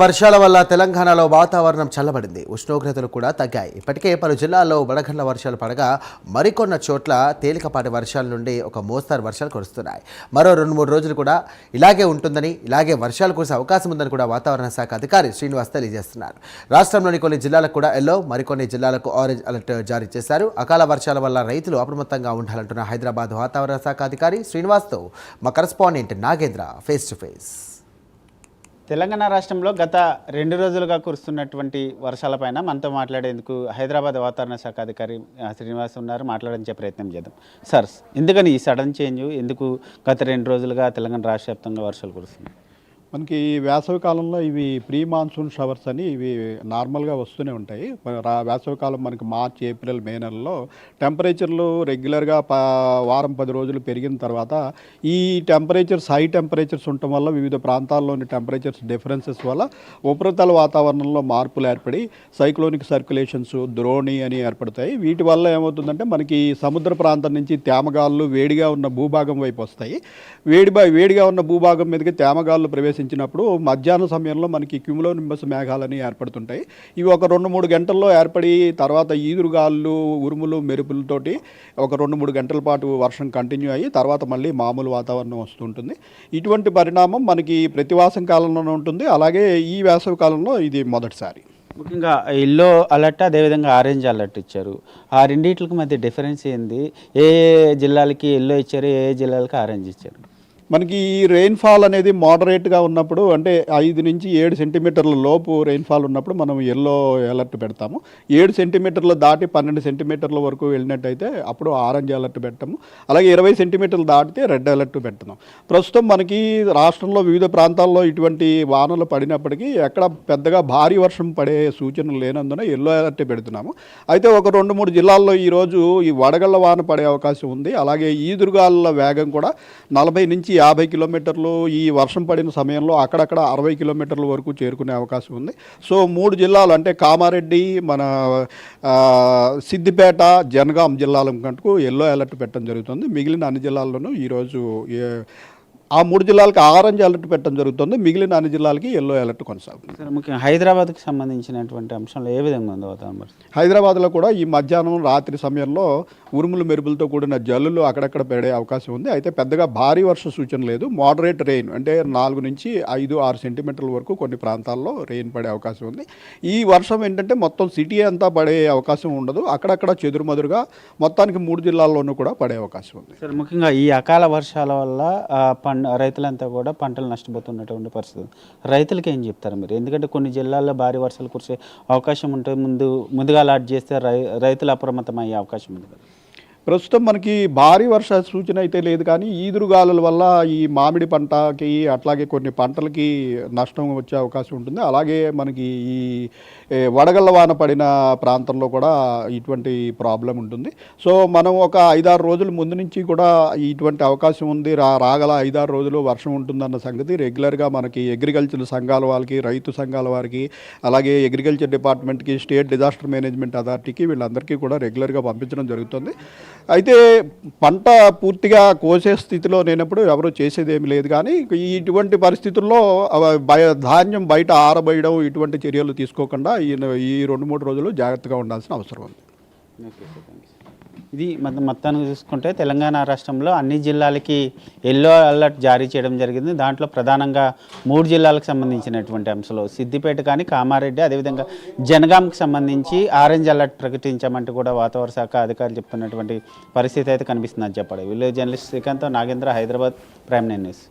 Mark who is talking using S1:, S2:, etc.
S1: వర్షాల వల్ల తెలంగాణలో వాతావరణం చల్లబడింది. ఉష్ణోగ్రతలు కూడా తగ్గాయి. ఇప్పటికే పలు జిల్లాల్లో వడగండ్ల వర్షాలు పడగా మరికొన్న చోట్ల తేలికపాటి వర్షాల నుండి ఒక మోస్తరు వర్షాలు కురుస్తున్నాయి. మరో 2-3 రోజులు కూడా ఇలాగే ఉంటుందని, ఇలాగే వర్షాలు కురిసే అవకాశం ఉందని కూడా వాతావరణ శాఖ అధికారి శ్రీనివాస్ తెలియజేస్తున్నారు. రాష్ట్రంలోని కొన్ని జిల్లాలకు కూడా ఎల్లో, మరికొన్ని జిల్లాలకు ఆరెంజ్ అలర్ట్ జారీ చేశారు. అకాల వర్షాల వల్ల రైతులు అప్రమత్తంగా ఉండాలంటున్న హైదరాబాద్ వాతావరణ శాఖ అధికారి శ్రీనివాస్తో మా correspondent Nagendra face to face.
S2: Telangana రాష్ట్రంలో గత 2 రోజులుగా కురుస్తున్నటువంటి వర్షాలపైన మనతో మాట్లాడేందుకు హైదరాబాద్ వాతావరణ శాఖ అధికారి శ్రీనివాస్ ఉన్నారు. మాట్లాడించే ప్రయత్నం చేద్దాం. సార్, ఎందుకని ఈ సడన్ చేంజ్? ఎందుకు గత 2 రోజులుగా తెలంగాణ రాష్ట్ర వ్యాప్తంగా వర్షాలు కురుస్తున్నాయి?
S3: మనకి వేసవి కాలంలో ఇవి ప్రీ మాన్సూన్ షవర్స్ అని ఇవి నార్మల్గా వస్తూనే ఉంటాయి. వేసవి కాలం మనకి మార్చ్, ఏప్రిల్, మే నెలలో టెంపరేచర్లు రెగ్యులర్గా వారం 10 రోజులు పెరిగిన తర్వాత ఈ టెంపరేచర్స్ హై టెంపరేచర్స్ ఉండటం వల్ల వివిధ ప్రాంతాల్లోని టెంపరేచర్స్ డిఫరెన్సెస్ వల్ల ఉపరితల వాతావరణంలో మార్పులు ఏర్పడి సైక్లోనిక్ సర్క్యులేషన్స్, ద్రోణి అని ఏర్పడతాయి. వీటి వల్ల ఏమవుతుందంటే మనకి సముద్ర ప్రాంతం నుంచి తేమగాళ్ళు వేడిగా ఉన్న భూభాగం వైపు వస్తాయి. వేడిగా ఉన్న భూభాగం మీదకి తేమగాళ్ళు ప్రవేశించినప్పుడు మధ్యాహ్న సమయంలో మనకి క్యూములోనింబస్ మేఘాలని ఏర్పడుతుంటాయి. ఇవి ఒక 2-3 గంటల్లో ఏర్పడి తర్వాత ఈదురుగాళ్ళు, ఉరుములు, మెరుపులతోటి ఒక 2-3 గంటల పాటు వర్షం కంటిన్యూ అయ్యి తర్వాత మళ్ళీ మామూలు వాతావరణం వస్తుంటుంది. ఇటువంటి పరిణామం మనకి ప్రతివాసం కాలంలోనే ఉంటుంది. అలాగే ఈ వేసవి కాలంలో ఇది మొదటిసారి.
S2: ముఖ్యంగా ఎల్లో అలర్ట్, అదేవిధంగా ఆరెంజ్ అలర్ట్ ఇచ్చారు. ఆ రెండింటికి మధ్య డిఫరెన్స్ ఏంది? ఏ జిల్లాలకి ఎల్లో ఇచ్చారు, ఏ జిల్లాలకి ఆరెంజ్ ఇచ్చారు?
S3: మనకి ఈ రెయిన్ఫాల్ అనేది మోడరేట్గా ఉన్నప్పుడు, అంటే 5 నుంచి 7 సెంటీమీటర్ల లోపు రెయిన్ఫాల్ ఉన్నప్పుడు మనం ఎల్లో అలర్ట్ పెడతాము. 7 సెంటీమీటర్లు దాటి 12 సెంటీమీటర్ల వరకు వెళ్ళినట్టయితే అప్పుడు ఆరెంజ్ అలర్ట్ పెట్టాము. అలాగే 20 సెంటీమీటర్లు దాటితే రెడ్ అలర్ట్ పెడుతున్నాం. ప్రస్తుతం మనకి రాష్ట్రంలో వివిధ ప్రాంతాల్లో ఇటువంటి వానలు పడినప్పటికీ ఎక్కడ పెద్దగా భారీ వర్షం పడే సూచనలు లేనందున ఎల్లో అలర్ట్ పెడుతున్నాము. అయితే ఒక 2-3 జిల్లాల్లో ఈరోజు ఈ వడగళ్ల వాన పడే అవకాశం ఉంది. అలాగే ఈదురుగాలుల వేగం కూడా 40 నుంచి 50 కిలోమీటర్లు ఈ వర్షం పడిన సమయంలో అక్కడక్కడ 60 కిలోమీటర్ల వరకు చేరుకునే అవకాశం ఉంది. సో 3 జిల్లాలు అంటే కామారెడ్డి, మన సిద్దిపేట, జనగాం జిల్లాల కంటూ ఎల్లో అలర్ట్ పెట్టడం జరుగుతుంది. మిగిలిన అన్ని జిల్లాల్లోనూ ఈరోజు ఆ 3 జిల్లాలకి ఆరెంజ్ అలర్ట్ పెట్టడం జరుగుతుంది. మిగిలిన అన్ని జిల్లాలకి ఎల్లో అలర్ట్ కొనసాగుతుంది.
S2: సార్, ముఖ్యంగా హైదరాబాద్కి సంబంధించినటువంటి అంశంలో ఏ విధంగా ఉంది వాతావరణం?
S3: హైదరాబాద్లో కూడా ఈ మధ్యాహ్నం, రాత్రి సమయంలో ఉరుములు, మెరుపులతో కూడిన జల్లులు అక్కడక్కడ పడే అవకాశం ఉంది. అయితే పెద్దగా భారీ వర్ష సూచన లేదు. మోడరేట్ రెయిన్ అంటే 4 నుంచి 5-6 సెంటీమీటర్ల వరకు కొన్ని ప్రాంతాల్లో రెయిన్ పడే అవకాశం ఉంది. ఈ వర్షం ఏంటంటే మొత్తం సిటీ అంతా పడే అవకాశం ఉండదు. అక్కడక్కడ చెదురుమదురుగా మొత్తానికి 3 జిల్లాల్లోనూ కూడా పడే అవకాశం ఉంది.
S2: సార్, ముఖ్యంగా ఈ అకాల వర్షాల వల్ల రైతులంతా కూడా పంటలు నష్టపోతున్నటువంటి పరిస్థితి. రైతులకి ఏం చెప్తారు మీరు? ఎందుకంటే కొన్ని జిల్లాల్లో భారీ వర్షాలు కురిసే అవకాశం ఉంటే ముందుగా అలాట్ చేస్తే రైతులు అప్రమత్తం అయ్యే అవకాశం ఉంది.
S3: ప్రస్తుతం మనకి భారీ వర్ష సూచన అయితే లేదు, కానీ ఈదురుగాలుల వల్ల ఈ మామిడి పంటకి అట్లాగే కొన్ని పంటలకి నష్టం వచ్చే అవకాశం ఉంటుంది. అలాగే మనకి ఈ వడగళ్ల వాన పడిన ప్రాంతంలో కూడా ఇటువంటి ప్రాబ్లం ఉంటుంది. సో మనం ఒక 5-6 రోజుల ముందు నుంచి కూడా ఇటువంటి అవకాశం ఉంది, రాగల 5-6 రోజులు వర్షం ఉంటుందన్న సంగతి రెగ్యులర్గా మనకి అగ్రికల్చర్ సంఘాల వాళ్ళకి, రైతు సంఘాల వారికి, అలాగే అగ్రికల్చర్ డిపార్ట్మెంట్కి, స్టేట్ డిజాస్టర్ మేనేజ్మెంట్ అథారిటీకి వీళ్ళందరికీ కూడా రెగ్యులర్గా పంపించడం జరుగుతుంది. అయితే పంట పూర్తిగా కోసే స్థితిలో లేనప్పుడు ఎవరు చేసేది ఏమి లేదు. కానీ ఇటువంటి పరిస్థితుల్లో ధాన్యం బయట ఆరబోయడం, ఇటువంటి చర్యలు తీసుకోకుండా ఈ 2-3 రోజులు జాగ్రత్తగా ఉండాల్సిన అవసరం ఉంది.
S2: ఇది మొత్తానికి చూసుకుంటే తెలంగాణ రాష్ట్రంలో అన్ని జిల్లాలకి ఎల్లో అలర్ట్ జారీ చేయడం జరిగింది. దాంట్లో ప్రధానంగా 3 జిల్లాలకు సంబంధించినటువంటి అంశాలు సిద్దిపేట కానీ, కామారెడ్డి, అదేవిధంగా జనగాంకి సంబంధించి ఆరెంజ్ అలర్ట్ ప్రకటించామంటూ కూడా వాతావరణ శాఖ అధికారులు చెప్తున్నటువంటి పరిస్థితి అయితే కనిపిస్తుందని చెప్పాడు. Village journalist Srikanth, Nagendra, Hyderabad, prime 9 news.